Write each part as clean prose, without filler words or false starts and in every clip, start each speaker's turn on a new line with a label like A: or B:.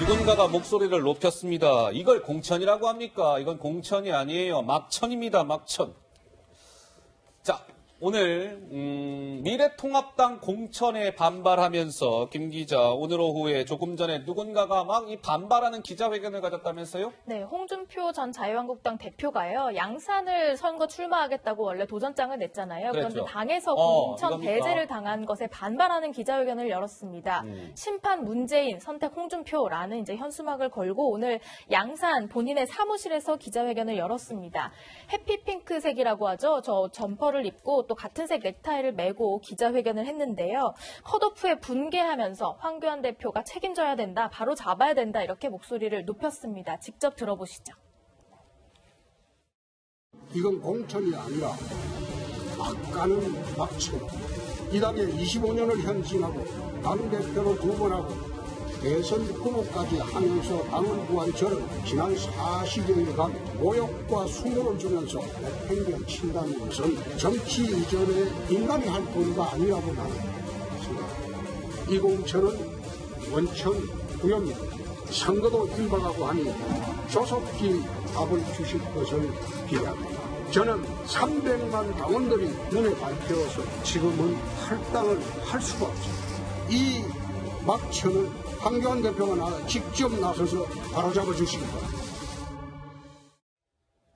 A: 누군가가 목소리를 높였습니다. 이걸 공천이라고 합니까? 이건 공천이 아니에요. 막천입니다. 막천. 자, 오늘 미래통합당 공천에 반발하면서 김 기자 오늘 오후에 조금 전에 누군가가 막 이 반발하는 기자회견을 가졌다면서요?
B: 네, 홍준표 전 자유한국당 대표가요. 양산을 선거 출마하겠다고 원래 도전장을 냈잖아요. 그런데
A: 그랬죠.
B: 당에서 공천
A: 이겁니까?
B: 배제를 당한 것에 반발하는 기자회견을 열었습니다. 심판 문재인, 선택 홍준표라는 이제 현수막을 걸고 오늘 양산 본인의 사무실에서 기자회견을 열었습니다. 해피핑크색이라고 하죠. 저 점퍼를 입고 또 같은 색 넥타이를 메고 기자회견을 했는데요. 컷오프에 분개하면서 황교안 대표가 책임져야 된다, 바로 잡아야 된다 이렇게 목소리를 높였습니다. 직접 들어보시죠.
C: 이건 공천이 아니라 막가는 막천. 이 당에 25년을 현신하고 당대표로 2번 하고 대선 후보까지 하면서 당을 구한 저는 지난 40여일간 모욕과 수모를 주면서 내팽개를 친다는 것은 정치 이전에 인간이 할 권리가 아니라고 나는 생각합니다. 이 공천은 원천 부여입니다. 선거도 임박하고 하니 조속히 답을 주실 것을 기대합니다. 저는 300만 당원들이 눈에 밟혀서 지금은 할당을 할 수가 없습니다. 이 막천을 황교안 대표가 직접 나서서 바로잡아 주시기 바랍니다.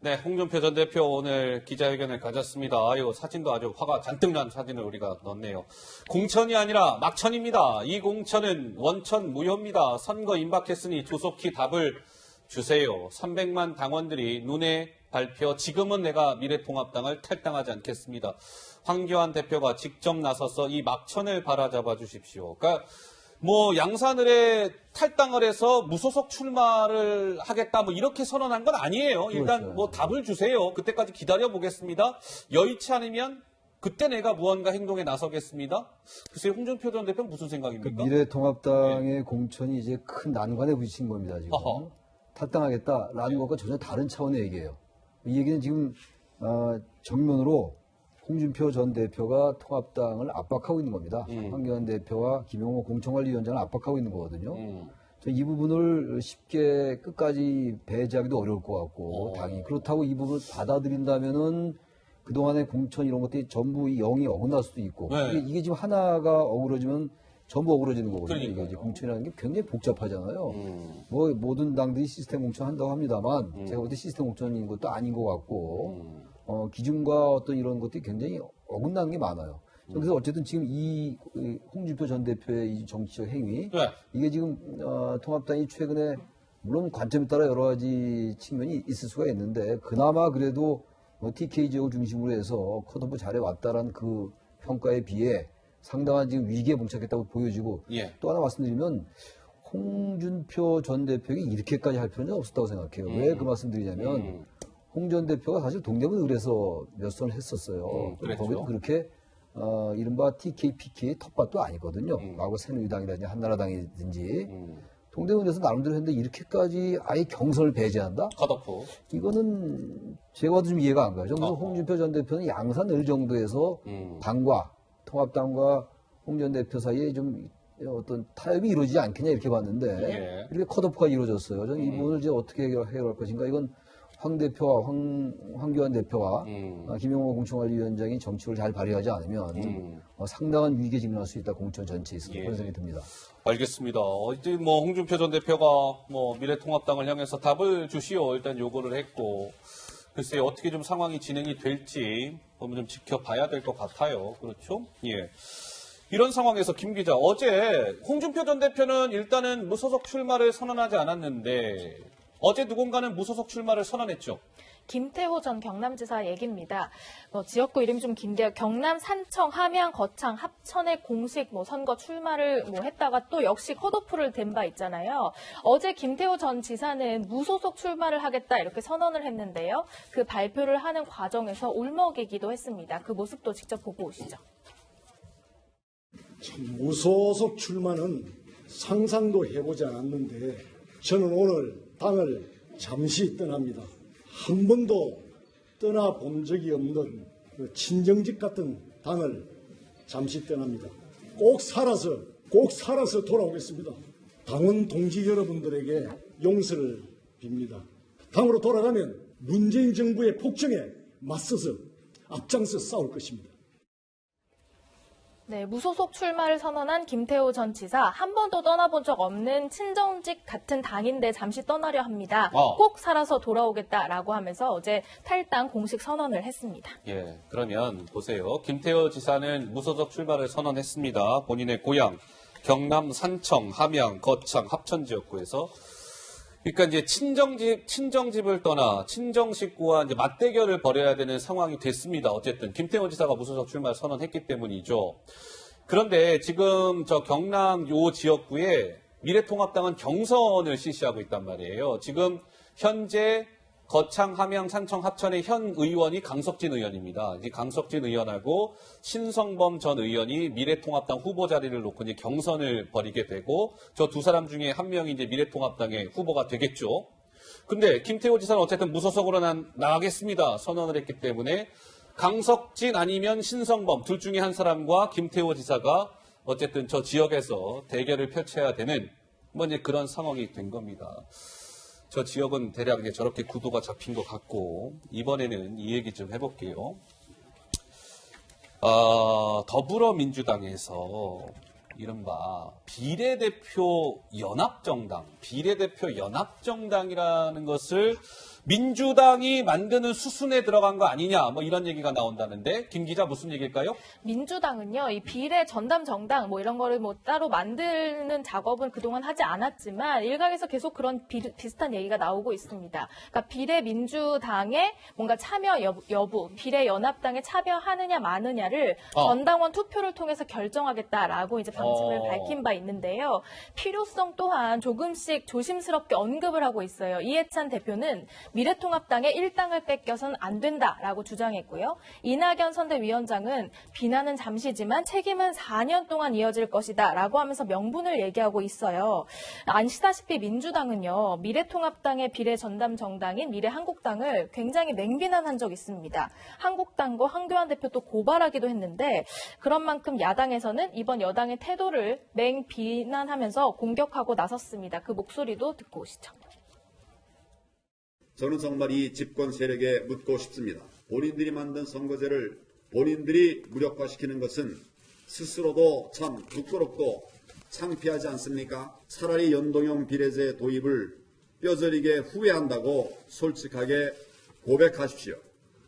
A: 네, 홍준표 전 대표 오늘 기자회견을 가졌습니다. 아유, 사진도 아주 화가 잔뜩 난 사진을 우리가 넣었네요. 공천이 아니라 막천입니다. 이 공천은 원천 무효입니다. 선거 임박했으니 조속히 답을 주세요. 300만 당원들이 눈에 밟혀 지금은 내가 미래통합당을 탈당하지 않겠습니다. 황교안 대표가 직접 나서서 이 막천을 바라잡아 주십시오. 그러니까 뭐 양산을에 탈당을 해서 무소속 출마를 하겠다 뭐 이렇게 선언한 건 아니에요. 일단
D: 그렇죠.
A: 뭐 답을 주세요. 그때까지 기다려 보겠습니다. 여의치 않으면 그때 내가 무언가 행동에 나서겠습니다. 글쎄 홍준표 전 대표는 무슨 생각입니까?
D: 미래통합당의 공천이 이제 큰 난관에 부딪힌 겁니다. 지금
A: 어허.
D: 탈당하겠다라는 것과 전혀 다른 차원의 얘기예요. 이 얘기는 지금 정면으로 홍준표 전 대표가 통합당을 압박하고 있는 겁니다. 황교안 대표와 김용호 공천관리위원장을 압박하고 있는 거거든요. 이 부분을 쉽게 끝까지 배제하기도 어려울 것 같고 당이 그렇다고 이 부분을 받아들인다면은 그동안의 공천 이런 것들이 전부 이 영이 어긋날 수도 있고
A: 네.
D: 이게 지금 하나가 어그러지면 전부 어그러지는 거거든요.
A: 그러니까요.
D: 이게 이제 공천이라는 게 굉장히 복잡하잖아요. 뭐 모든 당들이 시스템 공천 한다고 합니다만 제가 볼 때 시스템 공천인 것도 아닌 것 같고 기준과 어떤 이런 것들이 굉장히 어긋나는 게 많아요. 그래서 어쨌든 지금 이 홍준표 전 대표의 이 정치적 행위
A: 네.
D: 이게 지금 통합당이 최근에 물론 관점에 따라 여러 가지 측면이 있을 수가 있는데 그나마 그래도 TK 지역을 중심으로 해서 컷오프 잘해왔다라는 그 평가에 비해 상당한 지금 위기에 봉착했다고 보여지고
A: 예.
D: 또 하나 말씀드리면 홍준표 전 대표에게 이렇게까지 할 필요는 없었다고 생각해요. 왜 그 말씀드리냐면 홍 전 대표가 사실 동대문 을에서 몇 선을 했었어요.
A: 그랬죠.
D: 거기도 그렇게 이른바 TK, PK 텃밭도 아니거든요. 과거 새누리당이라든지 한나라당이든지 동대문에서 나름대로 했는데 이렇게까지 아예 경선을 배제한다?
A: 컷오프.
D: 이거는 제가 봐도 좀 이해가 안 가죠. 그래서 홍준표 전 대표는 양산 을 정도에서 당과 통합당과 홍 전 대표 사이에 좀 어떤 타협이 이루어지지 않겠냐 이렇게 봤는데
A: 예.
D: 이렇게 컷오프가 이루어졌어요. 저는 이 부분을 이제 어떻게 해결할 것인가 이건 황 대표와 황교안 대표와 김용호 공천관리위원장이 정치를 잘 발휘하지 않으면 상당한 위기에 직면할 수 있다. 공천 전체에 있어서 그런 생각이 듭니다.
A: 알겠습니다. 이제 뭐 홍준표 전 대표가 뭐 미래통합당을 향해서 답을 주시오 일단 요구를 했고 글쎄 어떻게 좀 상황이 진행이 될지 한번 좀 지켜봐야 될 것 같아요. 그렇죠? 예. 이런 상황에서 김 기자 어제 홍준표 전 대표는 일단은 무소속 출마를 선언하지 않았는데 어제 누군가는 무소속 출마를 선언했죠.
B: 김태호 전 경남지사 얘기입니다. 지역구 이름이 좀 긴데요. 경남 산청, 함양, 거창, 합천의 공식 선거 출마를 했다가 또 역시 컷오프를 댄 바 있잖아요. 어제 김태호 전 지사는 무소속 출마를 하겠다 이렇게 선언을 했는데요. 그 발표를 하는 과정에서 울먹이기도 했습니다. 그 모습도 직접 보고 오시죠.
E: 참 무소속 출마는 상상도 해보지 않았는데 저는 오늘 당을 잠시 떠납니다. 한 번도 떠나본 적이 없는 그 친정집 같은 당을 잠시 떠납니다. 꼭 살아서 돌아오겠습니다. 당원 동지 여러분들에게 용서를 빕니다. 당으로 돌아가면 문재인 정부의 폭정에 맞서서 앞장서 싸울 것입니다.
B: 네, 무소속 출마를 선언한 김태호 전 지사, 한 번도 떠나본 적 없는 친정직 같은 당인데 잠시 떠나려 합니다. 꼭 살아서 돌아오겠다라고 하면서 어제 탈당 공식 선언을 했습니다.
A: 예, 그러면 보세요. 김태호 지사는 무소속 출마를 선언했습니다. 본인의 고향 경남 산청, 함양, 거창, 합천 지역구에서 그러니까 이제 친정집을 떠나 친정 식구와 이제 맞대결을 벌여야 되는 상황이 됐습니다. 어쨌든 김태호 지사가 무소속 출마를 선언했기 때문이죠. 그런데 지금 저 경남 요 지역구에 미래통합당은 경선을 실시하고 있단 말이에요. 지금 현재 거창, 함양, 산청, 합천의 현 의원이 강석진 의원입니다. 이 강석진 의원하고 신성범 전 의원이 미래통합당 후보 자리를 놓고 이제 경선을 벌이게 되고 저 두 사람 중에 한 명이 이제 미래통합당의 후보가 되겠죠. 근데 김태호 지사는 어쨌든 무소속으로 나가겠습니다. 선언을 했기 때문에 강석진 아니면 신성범 둘 중에 한 사람과 김태호 지사가 어쨌든 저 지역에서 대결을 펼쳐야 되는 뭐 이제 그런 상황이 된 겁니다. 저 지역은 대략 이제 저렇게 구도가 잡힌 것 같고 이번에는 이 얘기 좀 해볼게요. 더불어민주당에서 이른바 비례대표 연합정당이라는 것을 민주당이 만드는 수순에 들어간 거 아니냐 뭐 이런 얘기가 나온다는데 김 기자 무슨 얘기일까요?
B: 민주당은요, 이 비례 전담 정당 뭐 이런 거를 뭐 따로 만드는 작업은 그동안 하지 않았지만 일각에서 계속 그런 비슷한 얘기가 나오고 있습니다. 그러니까 비례 민주당의 뭔가 참여 여부, 비례 연합당에 참여하느냐 마느냐를 전당원 투표를 통해서 결정하겠다라고 이제 방침을 밝힌 바 있는데요. 필요성 또한 조금씩 조심스럽게 언급을 하고 있어요. 이해찬 대표는 미래통합당에 일당을 뺏겨선 안 된다라고 주장했고요. 이낙연 선대위원장은 비난은 잠시지만 책임은 4년 동안 이어질 것이다 라고 하면서 명분을 얘기하고 있어요. 아시다시피 민주당은요, 미래통합당의 비례 전담 정당인 미래한국당을 굉장히 맹비난한 적이 있습니다. 한국당과 황교안 대표도 고발하기도 했는데 그런 만큼 야당에서는 이번 여당의 태도를 맹비난하면서 공격하고 나섰습니다. 그 목소리도 듣고 오시죠.
F: 저는 정말 이 집권 세력에 묻고 싶습니다. 본인들이 만든 선거제를 본인들이 무력화시키는 것은 스스로도 참 부끄럽고 창피하지 않습니까? 차라리 연동형 비례제 도입을 뼈저리게 후회한다고 솔직하게 고백하십시오.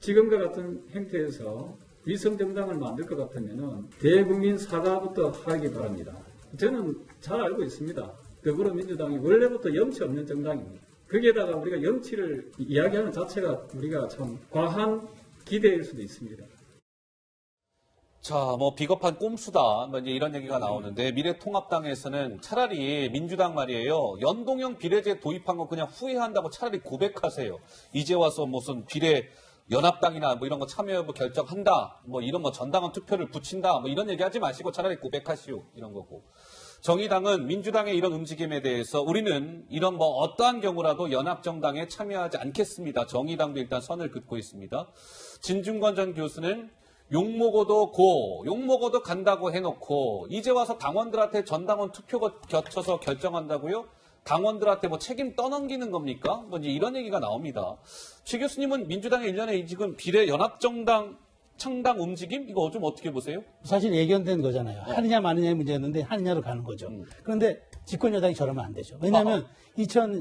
G: 지금과 같은 행태에서 위성정당을 만들 것 같으면 대국민 사과부터 하기 바랍니다. 저는 잘 알고 있습니다. 더불어민주당이 원래부터 염치 없는 정당입니다. 거기에다가 우리가 염치를 이야기하는 자체가 우리가 참 과한 기대일 수도 있습니다.
A: 자, 뭐 비겁한 꼼수다, 뭐 이제 이런 얘기가 나오는데 미래통합당에서는 차라리 민주당 말이에요. 연동형 비례제 도입한 거 그냥 후회한다고 차라리 고백하세요. 이제 와서 무슨 비례 연합당이나 뭐 이런 거 참여 여부 결정한다, 뭐 이런 뭐 전당원 투표를 붙인다, 뭐 이런 얘기하지 마시고 차라리 고백하시오 이런 거고. 정의당은 민주당의 이런 움직임에 대해서 우리는 이런 뭐 어떠한 경우라도 연합정당에 참여하지 않겠습니다. 정의당도 일단 선을 긋고 있습니다. 진중권 전 교수는 욕먹어도 간다고 해놓고 이제 와서 당원들한테 전당원 투표가 겹쳐서 결정한다고요? 당원들한테 뭐 책임 떠넘기는 겁니까? 뭐 이제 이런 얘기가 나옵니다. 최 교수님은 민주당의 일련의 지금 비례 연합정당 창당 움직임? 이거 좀 어떻게 보세요?
H: 사실 예견된 거잖아요. 하느냐 마느냐의 문제였는데 하느냐로 가는 거죠. 그런데 집권 여당이 저러면 안 되죠. 왜냐하면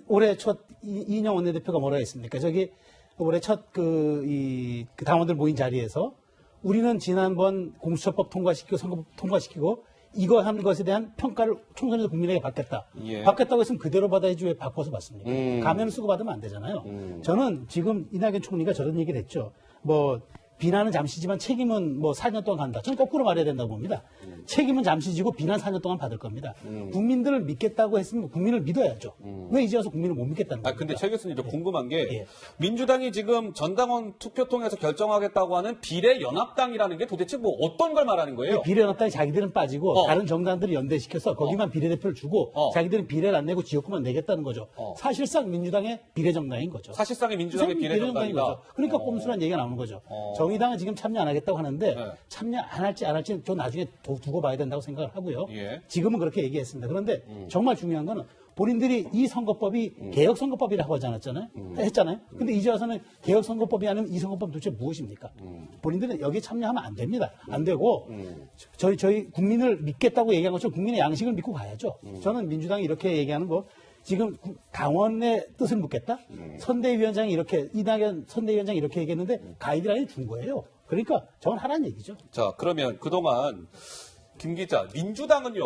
H: 올해 첫 이인영 원내대표가 뭐라 했습니까? 저기 올해 첫 그 당원들 모인 자리에서 우리는 지난번 공수처법 통과시키고 선거법 통과시키고 이거 하는 것에 대한 평가를 총선에서 국민에게 받겠다.
A: 예.
H: 받겠다고 했으면 그대로 받아야지 왜 바꿔서 받습니까? 가면 쓰고 받으면 안 되잖아요. 저는 지금 이낙연 총리가 저런 얘기를 했죠. 뭐 비난은 잠시지만 책임은 뭐 4년 동안 간다. 저는 거꾸로 말해야 된다고 봅니다. 책임은 잠시지고 비난 4년 동안 받을 겁니다. 국민들을 믿겠다고 했으면 국민을 믿어야죠. 왜 이제 와서 국민을 못 믿겠다는 겁니까?
A: 근데 최 교수님 좀 궁금한 게
H: 예.
A: 민주당이 지금 전당원 투표 통해서 결정하겠다고 하는 비례연합당이라는 게 도대체 뭐 어떤 걸 말하는 거예요?
H: 비례연합당이 자기들은 빠지고 다른 정당들을 연대시켜서 거기만 비례대표를 주고 자기들은 비례를 안 내고 지역구만 내겠다는 거죠. 사실상 민주당의 비례정당인 거죠.
A: 사실상의 민주당의 비례정당이다.
H: 거죠. 그러니까 꼼수란 얘기가 나오는 거죠. 정의당은 지금 참여 안 하겠다고 하는데
A: 네.
H: 참여 안 할지 안 할지는 좀 나중에 두고 봐야 된다고 생각을 하고요.
A: 예.
H: 지금은 그렇게 얘기했습니다. 그런데 정말 중요한 거는 본인들이 이 선거법이 개혁선거법이라고 하지 않았잖아요. 했잖아요. 근데 이제 와서는 개혁선거법이 아니면 이 선거법 도대체 무엇입니까? 본인들은 여기에 참여하면 안 됩니다. 안 되고 저희 국민을 믿겠다고 얘기한 것처럼 국민의 양식을 믿고 가야죠. 저는 민주당이 이렇게 얘기하는 거 지금 당원의 뜻을 묻겠다? 선대위원장이 이렇게 이낙연 선대위원장이 이렇게 얘기했는데 가이드라인이 준 거예요. 그러니까 저건 하라는 얘기죠.
A: 자, 그러면 그동안 김 기자, 민주당은요,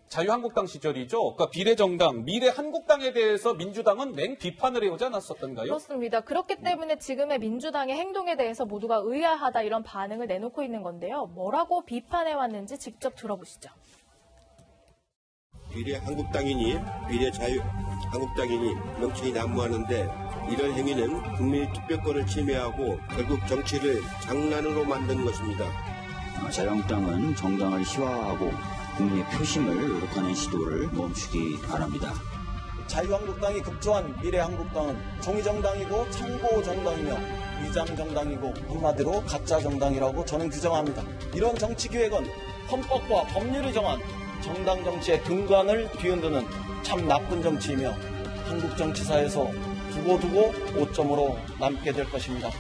A: 자유한국당 시절이죠. 그러니까 비례정당, 미래한국당에 대해서 민주당은 맹 비판을 해오지 않았었던가요?
B: 그렇습니다. 그렇기 때문에 지금의 민주당의 행동에 대해서 모두가 의아하다 이런 반응을 내놓고 있는 건데요. 뭐라고 비판해왔는지 직접 들어보시죠.
I: 비례한국당이니 비례자유한국당이니 명칭이 난무하는데 이런 행위는 국민의 투표권을 침해하고 결국 정치를 장난으로 만드는 것입니다.
J: 자유한국당은 정당을 희화화하고 국민의 표심을 왜곡하는 시도를 멈추기 바랍니다.
K: 자유한국당이 급조한 미래한국당은 종이정당이고 참고정당이며 위장정당이고 한마디로 가짜정당이라고 저는 규정합니다. 이런 정치기획은 헌법과 법률이 정한 정당 정치의 근간을 뒤흔드는 참 나쁜 정치이며 한국 정치사에서 두고두고 오점으로 남게 될 것입니다.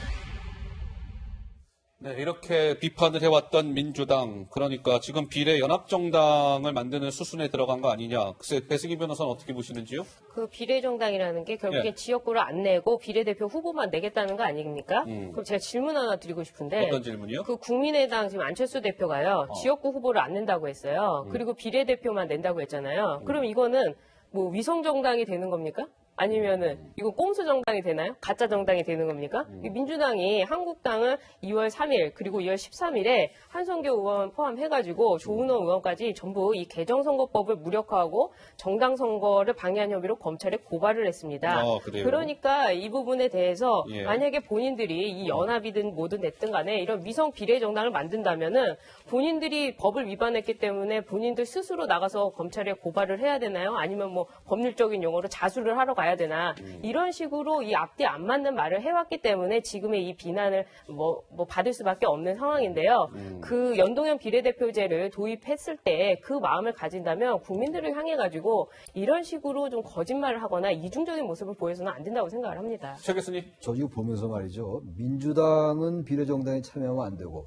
A: 네, 이렇게 비판을 해왔던 민주당, 그러니까 지금 비례연합정당을 만드는 수순에 들어간 거 아니냐. 글쎄, 배승희 변호사는 어떻게 보시는지요?
L: 그 비례정당이라는 게 결국에
A: 예.
L: 지역구를 안 내고 비례대표 후보만 내겠다는 거 아닙니까? 그럼 제가 질문 하나 드리고 싶은데.
A: 어떤 질문이요?
L: 그 국민의당 지금 안철수 대표가요. 지역구 후보를 안 낸다고 했어요. 그리고 비례대표만 낸다고 했잖아요. 그럼 이거는 뭐 위성정당이 되는 겁니까? 아니면은 이거 꼼수 정당이 되나요? 가짜 정당이 되는 겁니까? 민주당이 한국당을 2월 3일 그리고 2월 13일에 한성교 의원 포함해가지고 조은호 의원까지 전부 이 개정선거법을 무력화하고 정당 선거를 방해한 혐의로 검찰에 고발을 했습니다.
A: 그래요?
L: 그러니까 이 부분에 대해서
A: 예.
L: 만약에 본인들이 이 연합이든 뭐든 됐든 간에 이런 위성 비례 정당을 만든다면은 본인들이 법을 위반했기 때문에 본인들 스스로 나가서 검찰에 고발을 해야 되나요? 아니면 뭐 법률적인 용어로 자수를 하러 가야 되나? 이런 식으로 이 앞뒤 안 맞는 말을 해왔기 때문에 지금의 이 비난을 뭐 받을 수밖에 없는 상황인데요. 그 연동형 비례대표제를 도입했을 때 그 마음을 가진다면 국민들을 향해 가지고 이런 식으로 좀 거짓말을 하거나 이중적인 모습을 보여서는 안 된다고 생각을 합니다.
A: 최 교수님.
D: 저 지금 보면서 말이죠. 민주당은 비례정당에 참여하면 안 되고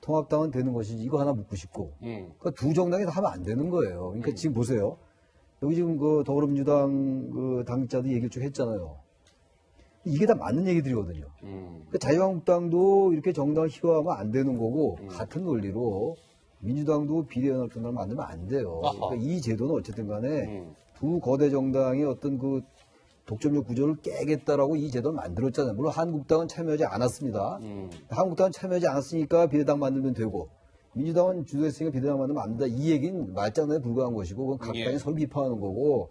D: 통합당은 되는 것이지 이거 하나 묻고 싶고 그러니까 두 정당이 다 하면 안 되는 거예요. 그러니까 지금 보세요. 여기 지금 그 더불어민주당 그 당자도 얘기를 쭉 했잖아요. 이게 다 맞는 얘기들이거든요. 그러니까 자유한국당도 이렇게 정당을 희화하면 안 되는 거고 같은 논리로 민주당도 비례연합정당을 만들면 안 돼요. 그러니까 이 제도는 어쨌든 간에 두 거대 정당의 어떤 그 독점적 구조를 깨겠다라고 이 제도를 만들었잖아요. 물론 한국당은 참여하지 않았습니다. 한국당은 참여하지 않았으니까 비례당 만들면 되고 민주당은 주도했으니까 비례당 만들면 안 된다. 이 얘기는 말장난에 불과한 것이고 그건 각 당이 서로 비판하는 거고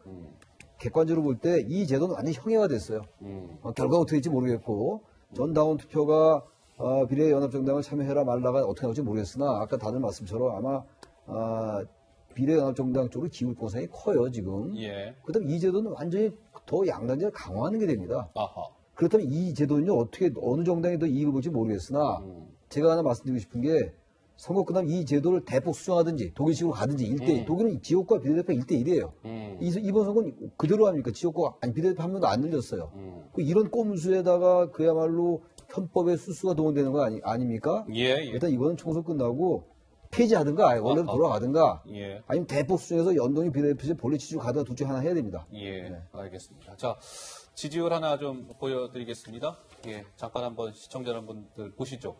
D: 객관적으로 볼 때 이 제도는 완전히 형해화됐어요. 결과가 어떻게 될지 모르겠고 전 당원 투표가 비례연합정당을 참여해라 말라가 어떻게 나올지 모르겠으나 아까 다들 말씀처럼 아마 비례연합정당 쪽으로 기울 공산이 커요 지금.
A: 예.
D: 그렇다면 이 제도는 완전히 더 양당제를 강화하는 게 됩니다. 그렇다면 이 제도는요 어떻게 어느 정당이 더 이익을 볼지 모르겠으나 제가 하나 말씀드리고 싶은 게 선거 끝나면 이 제도를 대폭 수정하든지 독일식으로 가든지 1대1. 독일은 지역구와 비례대표 1대1이에요. 이번 선거는 그대로 합니까? 지역구가 아니 비례대표 한 명도 안 늘렸어요. 이런 꼼수에다가 그야말로 헌법의 수수가 동원되는 거 아닙니까?
A: 예.
D: 일단 이번은 총선 끝나고 폐지하든가 원래로 돌아가든가 아니면 대폭 수정해서 연동형 비례대표제 본래 취지로 가다가 둘 중 하나 해야 됩니다.
A: 예, 알겠습니다. 자, 지지율 하나 좀 보여드리겠습니다. 예, 잠깐 한번 시청자 여러분들 보시죠.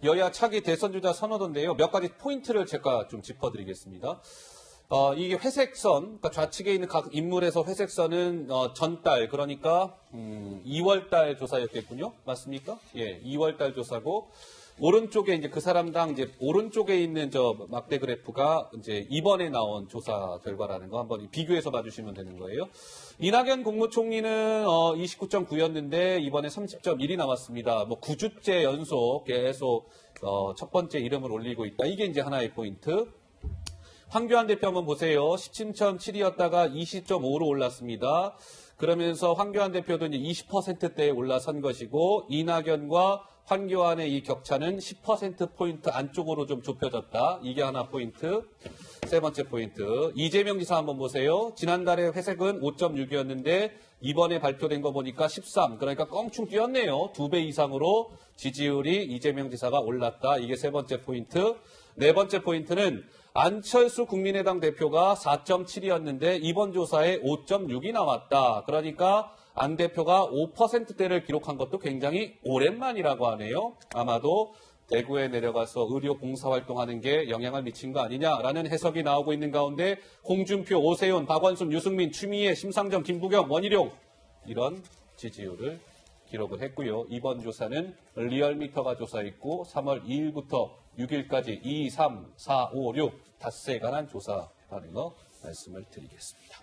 A: 여야 차기 대선주자 선호도인데요. 몇 가지 포인트를 제가 좀 짚어드리겠습니다. 이게 회색선, 그러니까 좌측에 있는 각 인물에서 회색선은 전달, 그러니까 2월달 조사였겠군요. 맞습니까? 예, 2월달 조사고 오른쪽에 이제 그 사람당 이제 오른쪽에 있는 저 막대 그래프가 이제 이번에 나온 조사 결과라는 거 한번 비교해서 봐주시면 되는 거예요. 이낙연 국무총리는 29.9였는데 이번에 30.1이 나왔습니다. 뭐 9주째 연속 계속 첫 번째 이름을 올리고 있다. 이게 이제 하나의 포인트. 황교안 대표 한번 보세요. 17.7이었다가 20.5로 올랐습니다. 그러면서 황교안 대표도 이제 20%대에 올라선 것이고 이낙연과 황교안의 이 격차는 10%포인트 안쪽으로 좀 좁혀졌다. 이게 하나 포인트. 세 번째 포인트. 이재명 지사 한번 보세요. 지난달에 회색은 5.6이었는데 이번에 발표된 거 보니까 13. 그러니까 껑충 뛰었네요. 2배 이상으로 지지율이 이재명 지사가 올랐다. 이게 세 번째 포인트. 네 번째 포인트는 안철수 국민의당 대표가 4.7이었는데 이번 조사에 5.6이 나왔다. 그러니까 안 대표가 5%대를 기록한 것도 굉장히 오랜만이라고 하네요. 아마도 대구에 내려가서 의료 봉사활동하는 게 영향을 미친 거 아니냐라는 해석이 나오고 있는 가운데 홍준표, 오세훈, 박원순, 유승민, 추미애, 심상정, 김부겸, 원희룡 이런 지지율을 기록을 했고요. 이번 조사는 리얼미터가 조사했고 3월 2일부터 6일까지 2, 3, 4, 5, 6 닷새에 관한 조사라는 거 말씀을 드리겠습니다.